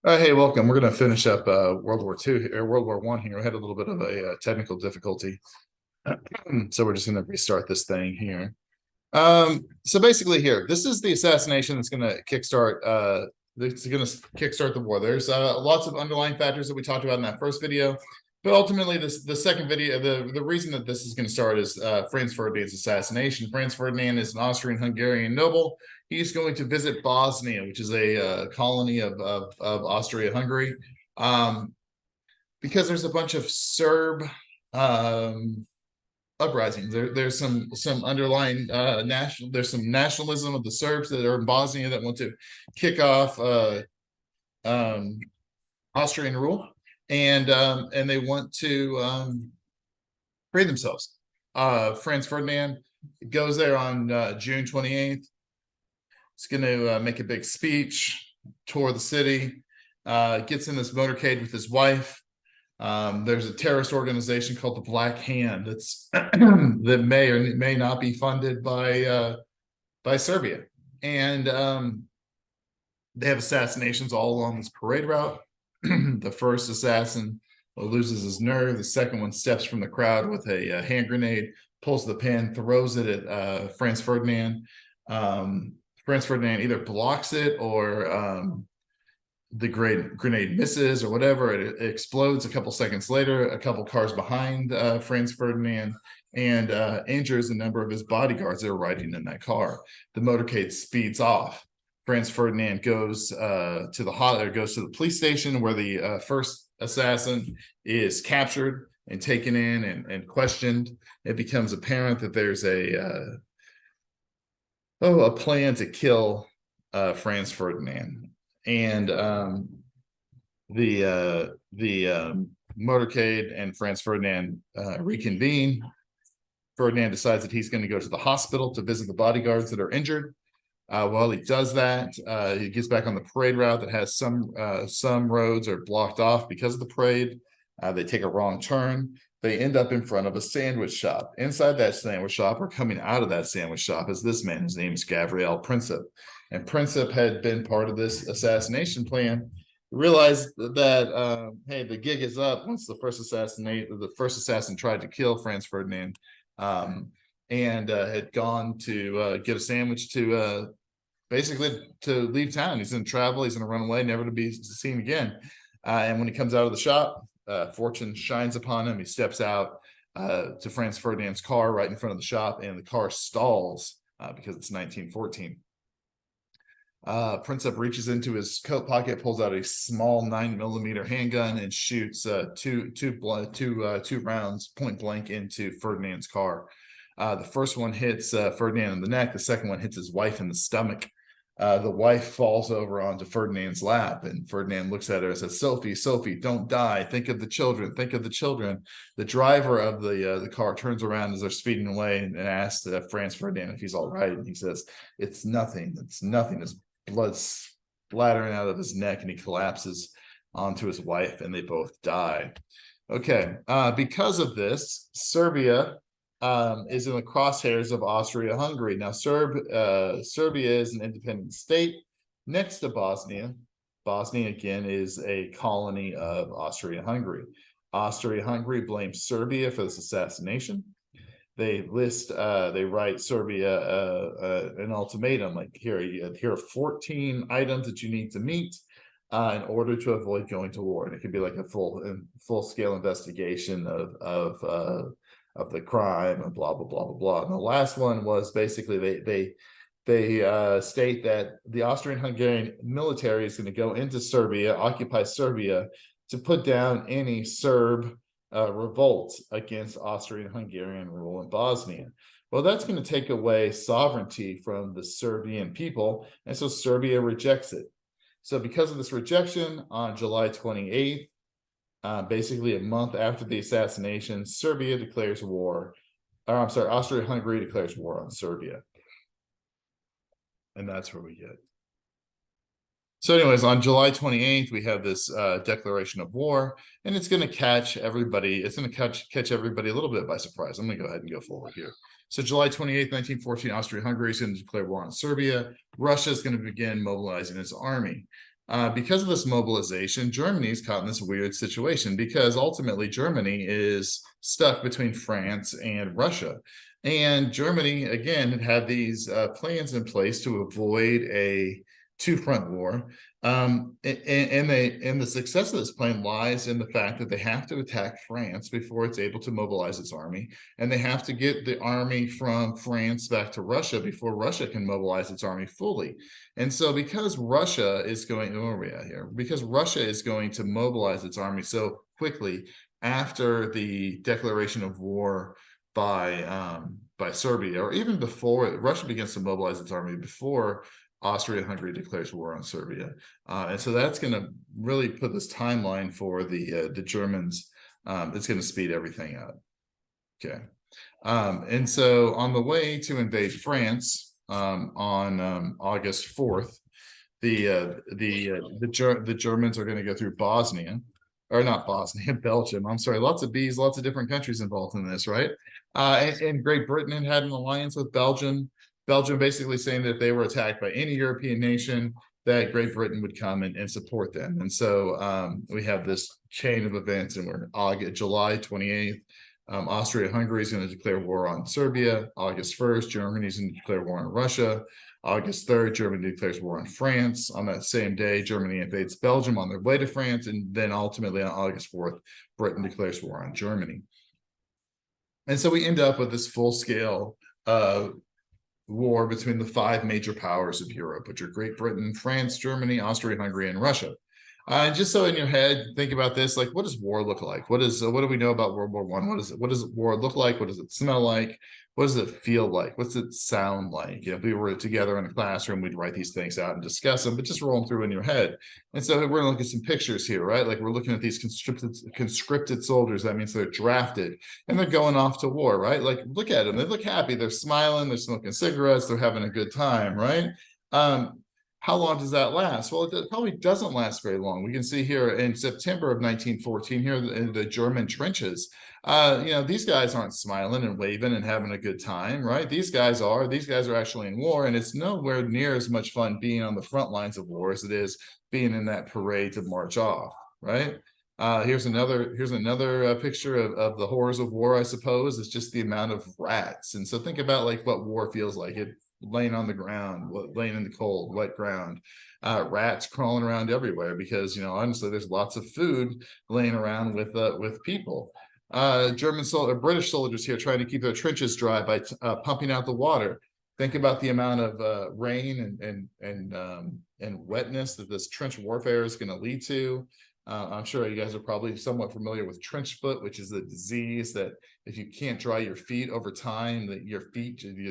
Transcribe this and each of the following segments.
Hey, welcome. We're going to finish up World War II or World War One here. We had a little bit of a technical difficulty, so we're just going to restart this thing here. So basically, here, this is the assassination that's going to kickstart. That's going to kickstart the war. There's lots of underlying factors that we talked about in that first video, but ultimately, the second video, the reason that this is going to start is Franz Ferdinand's assassination. Franz Ferdinand is an Austrian-Hungarian noble. He's going to visit Bosnia, which is a colony of Austria-Hungary, because there's a bunch of Serb uprisings. There's some underlying there's some nationalism of the Serbs that are in Bosnia that want to kick off Austrian rule, and they want to free themselves. Franz Ferdinand goes there on June 28th. He's going to make a big speech, tour the city, gets in this motorcade with his wife. There's a terrorist organization called the Black Hand that's that may or may not be funded by Serbia, and they have assassinations all along this parade route. The first assassin loses his nerve. The second one steps from the crowd with a hand grenade, pulls the pin, throws it at Franz Ferdinand. Franz Ferdinand either blocks it or the grenade misses or whatever. It explodes a couple seconds later, a couple cars behind Franz Ferdinand, and injures a number of his bodyguards that are riding in that car. The motorcade speeds off. Franz Ferdinand goes to the police station where the first assassin is captured and taken in and questioned. It becomes apparent that there's a plan to kill Franz Ferdinand, and the motorcade and Franz Ferdinand reconvene. Ferdinand decides that he's going to go to the hospital to visit the bodyguards that are injured. While he does that, he gets back on the parade route that has some roads are blocked off because of the parade. They take a wrong turn. They end up in front of a sandwich shop. Inside that sandwich shop, or coming out of that sandwich shop, is this man. His name is Gabriel Princip. And Princip had been part of this assassination plan. Realized that hey, the gig is up once the first assassin tried to kill Franz Ferdinand, and had gone to get a sandwich to basically to leave town. He's going to travel. He's going to run away, never to be seen again. And when he comes out of the shop, fortune shines upon him. He steps out to Franz Ferdinand's car right in front of the shop, and the car stalls because it's 1914. Princip reaches into his coat pocket, pulls out a small 9mm handgun, and shoots two rounds point blank into Ferdinand's car. The first one hits Ferdinand in the neck. The second one hits his wife in the stomach. The wife falls over onto Ferdinand's lap, and Ferdinand looks at her and says, Sophie, don't die. Think of the children. Think of the children. The driver of the car turns around as they're speeding away and asks Franz Ferdinand if he's all right. And he says, it's nothing. It's nothing. His blood splattering out of his neck, and he collapses onto his wife, and they both die. Okay. Because of this, Serbia is in the crosshairs of Austria-Hungary. Now, Serbia is an independent state next to Bosnia. Bosnia, again, is a colony of Austria-Hungary. Austria-Hungary blames Serbia for this assassination. They write Serbia an ultimatum, like here are 14 items that you need to meet in order to avoid going to war. And it could be like a full-scale investigation of the crime and blah blah blah blah blah. And the last one was basically they state that the Austrian-Hungarian military is going to go into Serbia, occupy Serbia, to put down any Serb revolt against Austrian-Hungarian rule in Bosnia. Well, that's going to take away sovereignty from the Serbian people, and so Serbia rejects it. So because of this rejection, on July 28th, basically a month after the assassination, Serbia declares war. Austria-Hungary declares war on Serbia. And that's where we get. So anyways, on July 28th, we have this declaration of war, and it's going to catch everybody. It's going to catch everybody a little bit by surprise. I'm going to go ahead and go forward here. So July 28th, 1914, Austria-Hungary is going to declare war on Serbia. Russia is going to begin mobilizing its army. Because of this mobilization, Germany's caught in this weird situation because ultimately Germany is stuck between France and Russia. And Germany, again, had these plans in place to avoid a two-front war. And the success of this plan lies in the fact that they have to attack France before it's able to mobilize its army. And they have to get the army from France back to Russia before Russia can mobilize its army fully. And so because Russia is going, where are we at here? Because Russia is going to mobilize its army so quickly after the declaration of war by Serbia, or even before Russia begins to mobilize its army before Austria-Hungary declares war on Serbia. And so that's going to really put this timeline for the Germans. It's going to speed everything up. Okay. And so on the way to invade France on August 4th, the Germans are going to go through Bosnia, or not Bosnia, Belgium. I'm sorry, lots of B's, lots of different countries involved in this, right? And Great Britain had an alliance with Belgium. Belgium basically saying that if they were attacked by any European nation, that Great Britain would come and support them. And so we have this chain of events, and we're July 28th. Austria-Hungary is going to declare war on Serbia. August 1st, Germany is going to declare war on Russia. August 3rd, Germany declares war on France. On that same day, Germany invades Belgium on their way to France. And then ultimately on August 4th, Britain declares war on Germany. And so we end up with this full-scale war between the five major powers of Europe, which are Great Britain, France, Germany, Austria-Hungary, and Russia. And just so in your head, think about this: like, what does war look like? What do we know about World War I? What does war look like? What does it smell like? What does it feel like? What's it sound like? If we were together in a classroom, we'd write these things out and discuss them, but just roll them through in your head. And so we're gonna look at some pictures here, right? Like, we're looking at these conscripted soldiers. That means they're drafted and they're going off to war, right? Like, look at them; they look happy, they're smiling, they're smoking cigarettes, they're having a good time, right? How long does that last? Well, it probably doesn't last very long. We can see here in September of 1914, here in the German trenches, these guys aren't smiling and waving and having a good time, right? These guys are actually in war, and it's nowhere near as much fun being on the front lines of war as it is being in that parade to march off, right? Here's another picture of the horrors of war, I suppose. It's just the amount of rats. And so think about like what war feels like. It laying on the ground, laying in the cold, wet ground, rats crawling around everywhere because, honestly, there's lots of food laying around with people. British soldiers here trying to keep their trenches dry by pumping out the water. Think about the amount of rain and wetness that this trench warfare is going to lead to. I'm sure you guys are probably somewhat familiar with trench foot, which is a disease that if you can't dry your feet over time, that your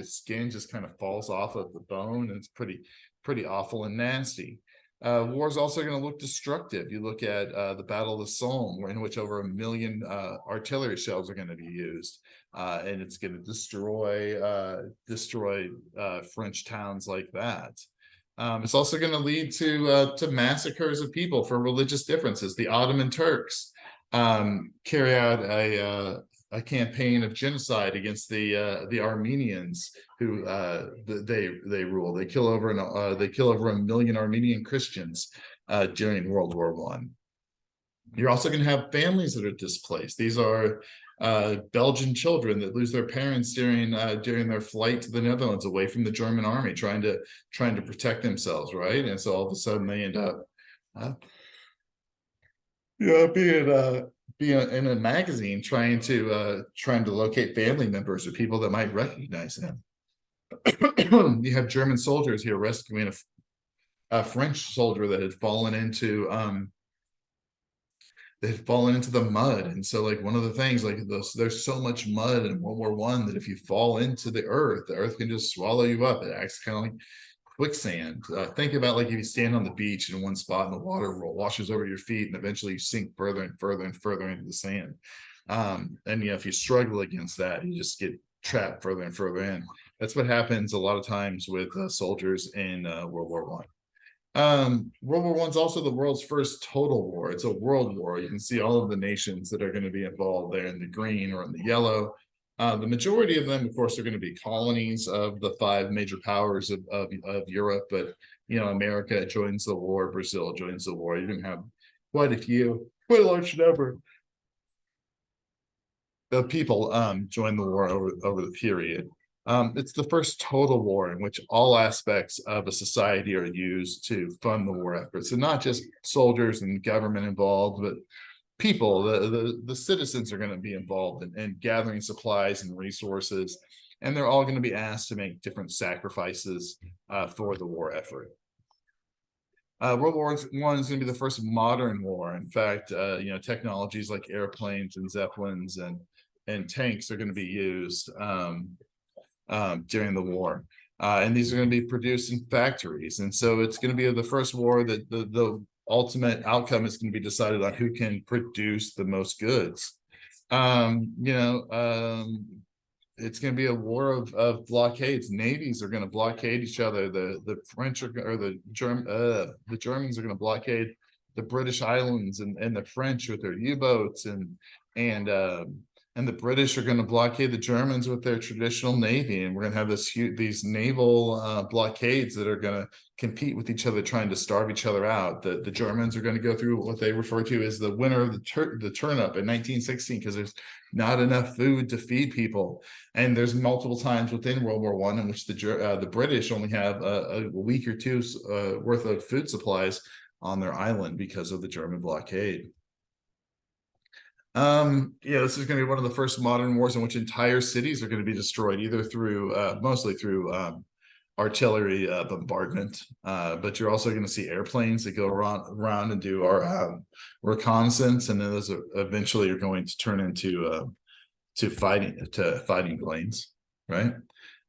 skin just kind of falls off of the bone, and it's pretty awful and nasty. War is also going to look destructive. You look at the Battle of the Somme, in which over 1 million artillery shells are going to be used, and it's going to destroy French towns like that. It's also going to lead to massacres of people for religious differences. The Ottoman Turks carry out a campaign of genocide against the Armenians who they rule. They kill over 1 million Armenian Christians during World War I. You're also going to have families that are displaced. These are Belgian children that lose their parents during their flight to the Netherlands away from the German army, trying to protect themselves, right? And so all of a sudden they end up being in a magazine trying to locate family members or people that might recognize them. You have German soldiers here rescuing a French soldier that had fallen into the mud. And so, like, one of the things, like, there's so much mud in World War I that if you fall into the earth can just swallow you up. It acts kind of like quicksand. Think about, like, if you stand on the beach in one spot and the water washes over your feet, and eventually you sink further and further and further into the sand. And if you struggle against that, you just get trapped further and further in. That's what happens a lot of times with soldiers in World War I. World War I is also the world's first total war. It's a world war. You can see all of the nations that are going to be involved there in the green or in the yellow. The majority of them, of course, are going to be colonies of the five major powers of Europe. But, America joins the war, Brazil joins the war. You're going to have quite a large number of people join the war over the period. It's the first total war in which all aspects of a society are used to fund the war effort. So not just soldiers and government involved, but people, the citizens are going to be involved in gathering supplies and resources, and they're all going to be asked to make different sacrifices for the war effort. World War I is going to be the first modern war. In fact, technologies like airplanes and zeppelins and tanks are going to be used during the war. And these are going to be produced in factories. And so it's going to be the first war that the ultimate outcome is going to be decided on who can produce the most goods. It's going to be a war of blockades. Navies are going to blockade each other. The French the Germans are going to blockade the British islands and the French with their U-boats, and the British are going to blockade the Germans with their traditional navy, and we're going to have these naval blockades that are going to compete with each other, trying to starve each other out. The Germans are going to go through what they refer to as the winter of the turnip in 1916, because there's not enough food to feed people, and there's multiple times within World War I in which the British only have a week or two worth of food supplies on their island because of the German blockade. This is going to be one of the first modern wars in which entire cities are going to be destroyed, either through mostly through artillery bombardment, but you're also going to see airplanes that go around and do our reconnaissance, and then those eventually are going to turn into fighting planes, right?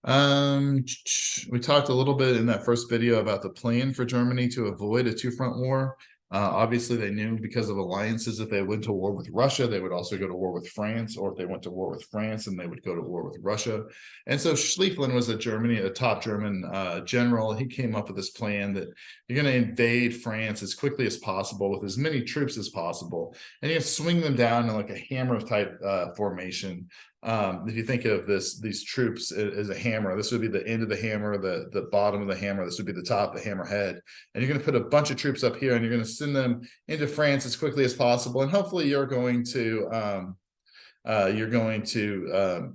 We talked a little bit in that first video about the plan for Germany to avoid a two-front war. Obviously, they knew because of alliances, if they went to war with Russia, they would also go to war with France, or if they went to war with France, and they would go to war with Russia. And so Schlieffen was a top German general. He came up with this plan that you're going to invade France as quickly as possible with as many troops as possible, and you swing them down in like a hammer type formation. If you think of these troops as a hammer, this would be the end of the hammer, the bottom of the hammer. This would be the top, the hammerhead. And you're going to put a bunch of troops up here, and you're going to send them into France as quickly as possible. And hopefully, you're going to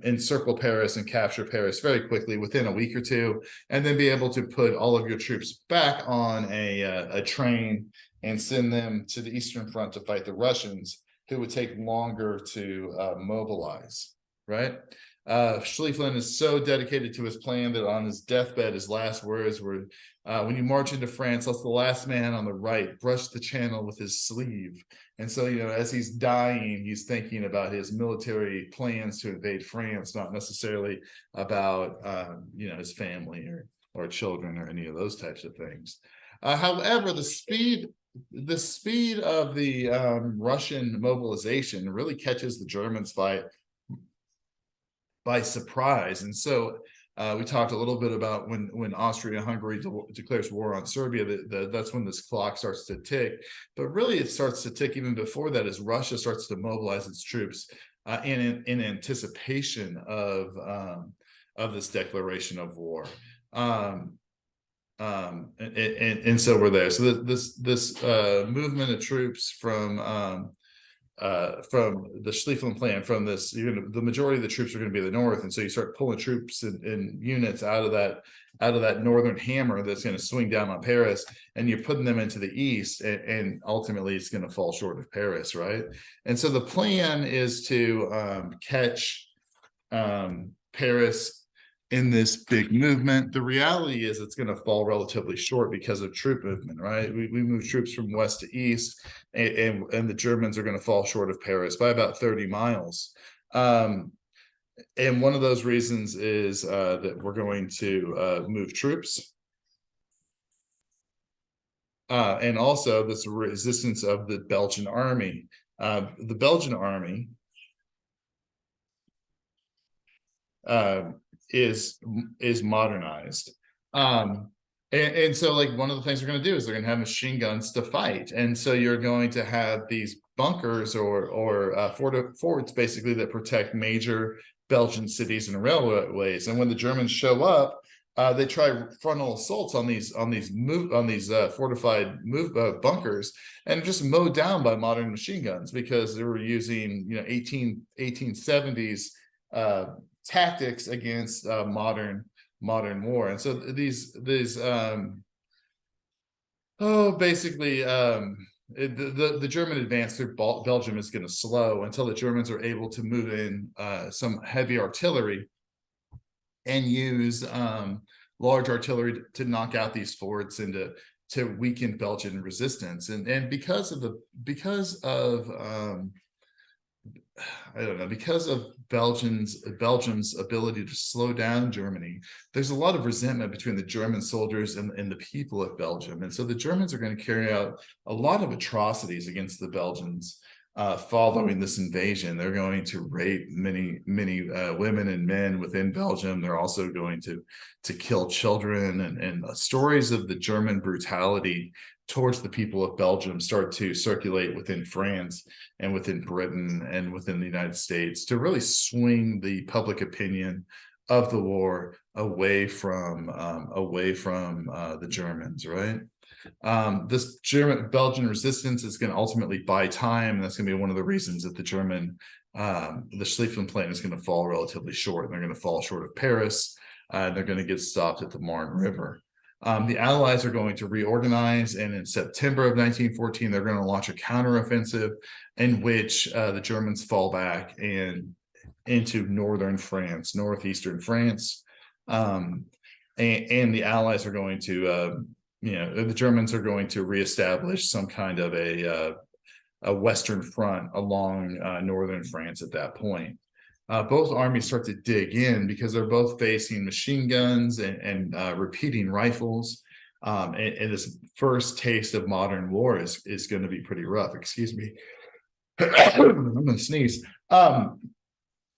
encircle Paris and capture Paris very quickly within a week or two, and then be able to put all of your troops back on a train and send them to the Eastern Front to fight the Russians, who would take longer to mobilize. Right? Schlieffen is so dedicated to his plan that on his deathbed, his last words were, when you march into France, let the last man on the right brush the channel with his sleeve. And so, as he's dying, he's thinking about his military plans to invade France, not necessarily about, his family or children or any of those types of things. However, the speed of the Russian mobilization really catches the Germans by surprise. And so we talked a little bit about when Austria-Hungary declares war on Serbia, that's when this clock starts to tick. But really, it starts to tick even before that, as Russia starts to mobilize its troops in anticipation of this declaration of war. And so we're there. So this movement of troops from the Schlieffen plan, from this, the majority of the troops are going to be in the north, and so you start pulling troops in units out of that northern hammer that's going to swing down on Paris, and you're putting them into the east, and ultimately it's going to fall short of Paris, right? And so the plan is to catch Paris in this big movement. The reality is it's going to fall relatively short because of troop movement, right? We move troops from west to east, and the Germans are going to fall short of Paris by about 30 miles. And one of those reasons is that we're going to move troops. And also this resistance of the Belgian army. The Belgian army is modernized. And so, like, one of the things we're going to do is they're going to have machine guns to fight. And so you're going to have these bunkers or forts, basically, that protect major Belgian cities and railways. And when the Germans show up, they try frontal assaults on these fortified bunkers, and just mowed down by modern machine guns, because they were using 1870s tactics against modern war. And so basically the German advance through Belgium is going to slow until the Germans are able to move in some heavy artillery and use large artillery to knock out these forts and to weaken Belgian resistance. And because of Belgium's ability to slow down Germany, there's a lot of resentment between the German soldiers and the people of Belgium. And so the Germans are going to carry out a lot of atrocities against the Belgians following this invasion. They're going to rape many women and men within Belgium. They're also going to kill children, and stories of the German brutality towards the people of Belgium start to circulate within France and within Britain and within the United States, to really swing the public opinion of the war away from the Germans, right? This Belgian resistance is going to ultimately buy time, and that's going to be one of the reasons that the Schlieffen Plan is going to fall relatively short. And they're going to fall short of Paris, and they're going to get stopped at the Marne River. The Allies are going to reorganize, and in September of 1914, they're going to launch a counteroffensive in which the Germans fall back and into northeastern France, and the Allies are going to, the Germans are going to reestablish some kind of a Western front along northern France at that point. Both armies start to dig in because they're both facing machine guns and repeating rifles. And this first taste of modern war is going to be pretty rough. Excuse me. I'm going to sneeze.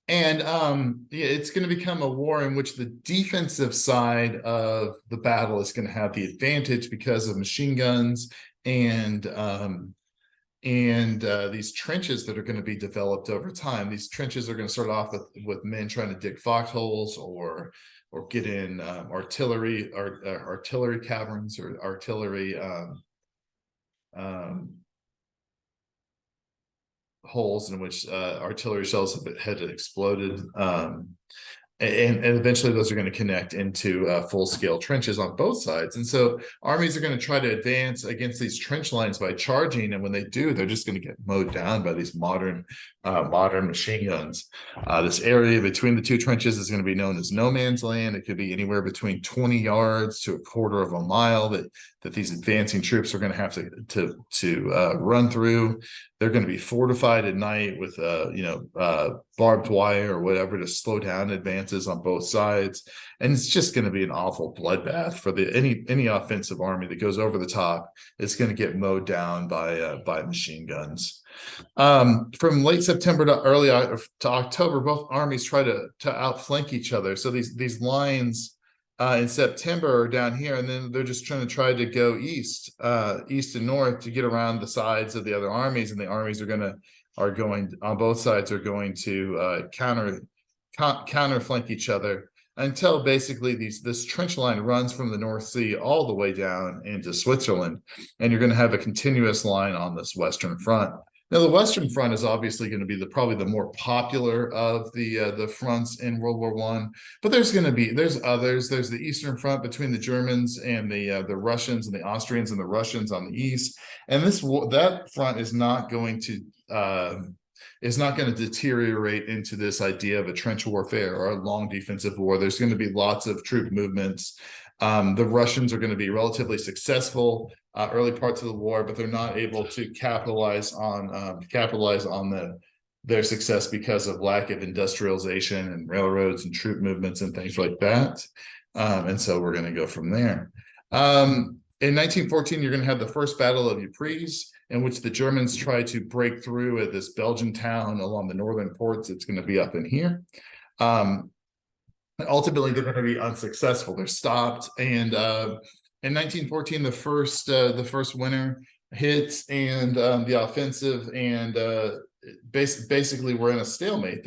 It's going to become a war in which the defensive side of the battle is going to have the advantage because of machine guns and these trenches that are going to be developed over time. These trenches are going to start off with men trying to dig foxholes or get in artillery caverns or artillery holes in which artillery shells had exploded. And eventually those are going to connect into full-scale trenches on both sides. And so armies are going to try to advance against these trench lines by charging, and when they do, they're just going to get mowed down by these modern machine guns. This area between the two trenches is going to be known as no man's land. It could be anywhere between 20 yards to a quarter of a mile that these advancing troops are going to have to run through. They're going to be fortified at night with barbed wire or whatever to slow down advances on both sides, and it's just going to be an awful bloodbath for any offensive army that goes over the top. It's going to get mowed down by machine guns. From late September to October, both armies try to outflank each other. So these lines in September are down here, and then they're just trying to go east and north to get around the sides of the other armies, and the armies are going on both sides are going to counter flank each other until basically this trench line runs from the North Sea all the way down into Switzerland, and you're going to have a continuous line on this Western Front. Now, the Western Front is obviously going to be probably the more popular of the fronts in World War I, but there's others. There's the Eastern Front between the Germans and the Russians, and the Austrians and the Russians on the east. And that front is not going to deteriorate into this idea of a trench warfare or a long defensive war. There's going to be lots of troop movements. The Russians are going to be relatively successful early parts of the war, but they're not able to capitalize on their success because of lack of industrialization and railroads and troop movements and things like that. And so we're going to go from there. In 1914, you're going to have the First Battle of Ypres, in which the Germans try to break through at this Belgian town along the northern ports. It's going to be up in here. Ultimately, they're going to be unsuccessful. They're stopped, and in 1914, the first winter hits, and the offensive, and basically we're in a stalemate.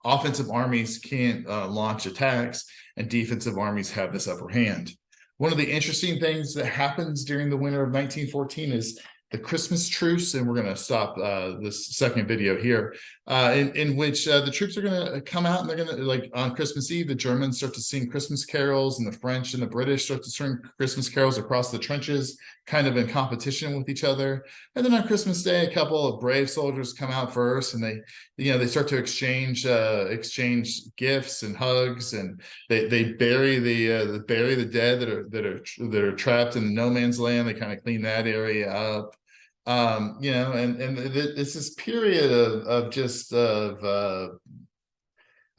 offensive armies can't launch attacks, and defensive armies have this upper hand. One of the interesting things that happens during the winter of 1914 is the Christmas truce, and we're going to stop this second video here, in which the troops are going to come out, and they're going to, like, on Christmas Eve, the Germans start to sing Christmas carols, and the French and the British start to sing Christmas carols across the trenches, kind of in competition with each other. And then on Christmas Day, a couple of brave soldiers come out first, and they start to exchange gifts and hugs, and they bury the dead that are trapped in the no man's land. They kind of clean that area up. And it's this period of just I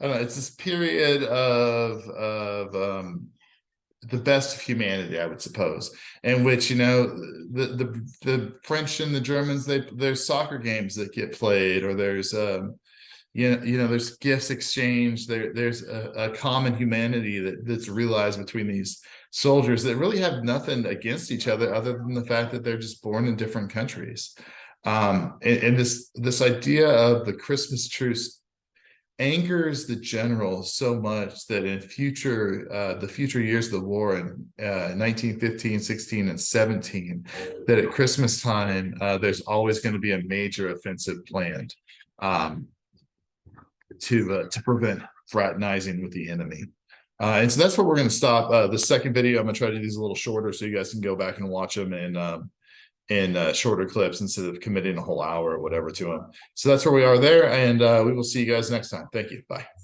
don't know, it's this period of the best of humanity, I would suppose, in which, the French and the Germans, there's soccer games that get played, or there's there's gifts exchanged. There's a common humanity that's realized between these soldiers that really have nothing against each other than the fact that they're just born in different countries. And this idea of the Christmas truce angers the generals so much that in the future years of the war, in 1915, 16, and 17, that at Christmas time there's always going to be a major offensive planned to prevent fraternizing with the enemy. And so that's where we're going to stop. The second video, I'm going to try to do these a little shorter so you guys can go back and watch them in shorter clips instead of committing a whole hour or whatever to them. So that's where we are there, and we will see you guys next time. Thank you. Bye.